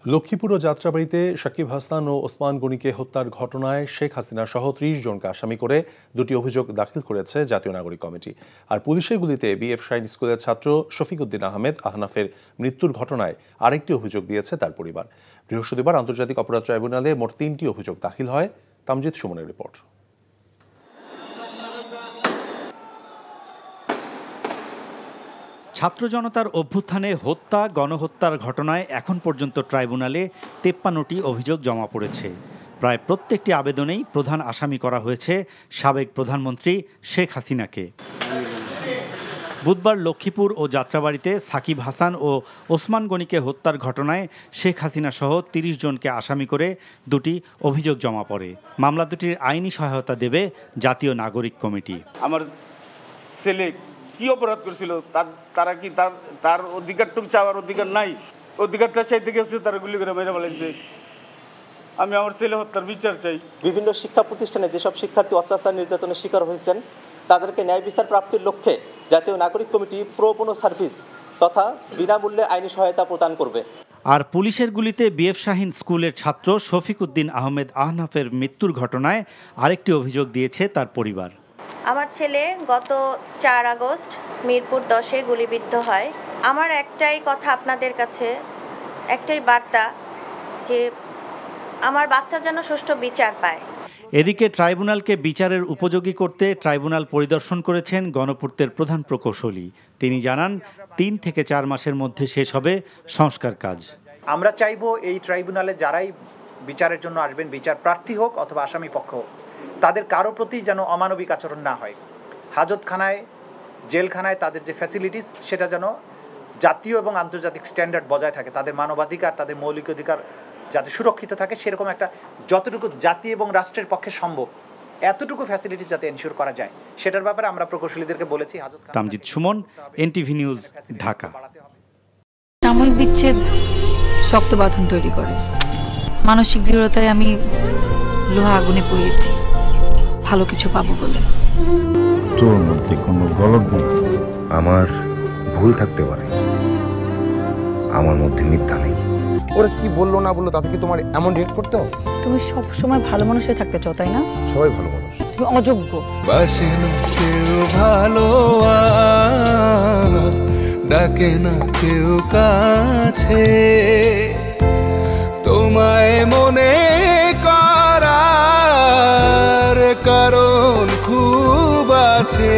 লক্ষ্মীপুর ও যাত্রাবাড়ীতে সাকিব হাসান ও ওসমান গনিকে হত্যার ঘটনায় শেখ হাসিনা সহ ৩০ জনকে আসামি করে দুটি অভিযোগ দাখিল করেছে জাতীয় নাগরিক কমিটি। আর পুলিশের গুলিতে বিএফ শাইন স্কুলের ছাত্র শফিক উদ্দিন আহমেদ আহনাফের মৃত্যুর ঘটনায় আরেকটি অভিযোগ দিয়েছে তার পরিবার। বৃহস্পতিবার আন্তর্জাতিক অপরাধ ট্রাইব্যুনালে মোট ৩টি অভিযোগ দাখিল হয়। তামজিদ সুমনের রিপোর্ট। ছাত্র জনতার অভ্যুত্থানে হত্যা গণহত্যার ঘটনায় এখন পর্যন্ত ট্রাইব্যুনালে 53টি অভিযোগ জমা পড়েছে। প্রায় প্রত্যেকটি আবেদনেই প্রধান আসামি করা হয়েছে সাবেক প্রধানমন্ত্রী শেখ হাসিনাকে। বুধবার লক্ষ্মীপুর ও যাত্রাবাড়ীতে সাকিব হাসান ও ওসমান গনিকে হত্যার ঘটনায় শেখ হাসিনা সহ ৩০ জনকে আসামি করে দুটি অভিযোগ জমা পড়ে। মামলা দুটির আইনি সহায়তা দেবে জাতীয় নাগরিক কমিটি। আমার ছেলে কি অপরাধ করেছিল, তারা কি তার অধিকারটুকু চাওয়ার অধিকার নাই? অধিকারটা চাইতে গেছে, তারা গুলি করে মেরে ফেলেছে। আমি আমার ছেলে হত্যার বিচার চাই। বিভিন্ন শিক্ষা প্রতিষ্ঠানে যেসব শিক্ষার্থী অত্যাচার নির্যাতনের শিকার হয়েছেন তাদেরকে ন্যায় বিচার প্রাপ্তির লক্ষ্যে জাতীয় নাগরিক কমিটি প্রো বোনো সার্ভিস তথা বিনামূল্যে আইনি সহায়তা প্রদান করবে। আর পুলিশের গুলিতে বিএফ শাহিন স্কুলের ছাত্র শফিক উদ্দিন আহমেদ আহনাফের মৃত্যুর ঘটনায় আরেকটি অভিযোগ দিয়েছে তার পরিবার। আমার ছেলে গত 4 আগস্ট মিরপুর 10-এ গুলিবিদ্ধ হয়। আমার একটাই কথা আপনাদের কাছে, একটাই বার্তা, যে আমার বাচ্চা যেন সুষ্ঠু বিচার পায়। এদিকে ট্রাইব্যুনালকে বিচারের উপযোগী করতে ট্রাইব্যুনাল পরিদর্শন করেছেন গণপূর্তের প্রধান প্রকৌশলী। তিনি জানান 3 থেকে 4 মাসের মধ্যে শেষ হবে সংস্কার কাজ। আমরা চাইব এই ট্রাইব্যুনালে যারাই বিচারের জন্য আসবেন, বিচার প্রার্থী হোক অথবা আসামি পক্ষ হোক, তাদের কারো প্রতি যেন অমানবিক আচরণ না হয়। হাজতখানায়, জেলখানায় তাদের যে ফ্যাসিলিটিস সেটা যেন জাতীয় এবং আন্তর্জাতিক স্ট্যান্ডার্ড বজায় থাকে। তাদের মানবাধিকার, তাদের মৌলিক অধিকার যাতে সুরক্ষিত থাকে, সেরকম একটা যতটুকু জাতি এবং রাষ্ট্রের পক্ষে সম্ভব এতটুকু ফ্যাসিলিটিস যাতে এনশিওর করা যায়, সেটার ব্যাপারে আমরা প্রকৌশলীদেরকে বলেছি। Tamjid Suman, NTV news, Dhaka. সাময়িক বিচ্ছেদ শক্ত বাঁধন তৈরি করে। মানসিক দৃঢ়তায় আমি লোহা আগুনে পুড়িয়েছি ভালো কিছু পাবো বলে। তোর মধ্যে কোনো গলত নেই। আমার ভুল থাকতে পারে, আমার মধ্যে মিথ্যা নেই। ওরা কি বললো না বললো তাতে কি তোমার এমন রিয়েক্ট করতে হবে? তুমি সব সময় ভালো মানুষ হয়ে থাকতে চাও, তাই না? সবাই ভালো মানুষ, তুমি অযোগ্য। বাসে না কেউ ভালো, ডাকে না কেউ কাছে, তোমায় মনে করার কারণ খুব আছে।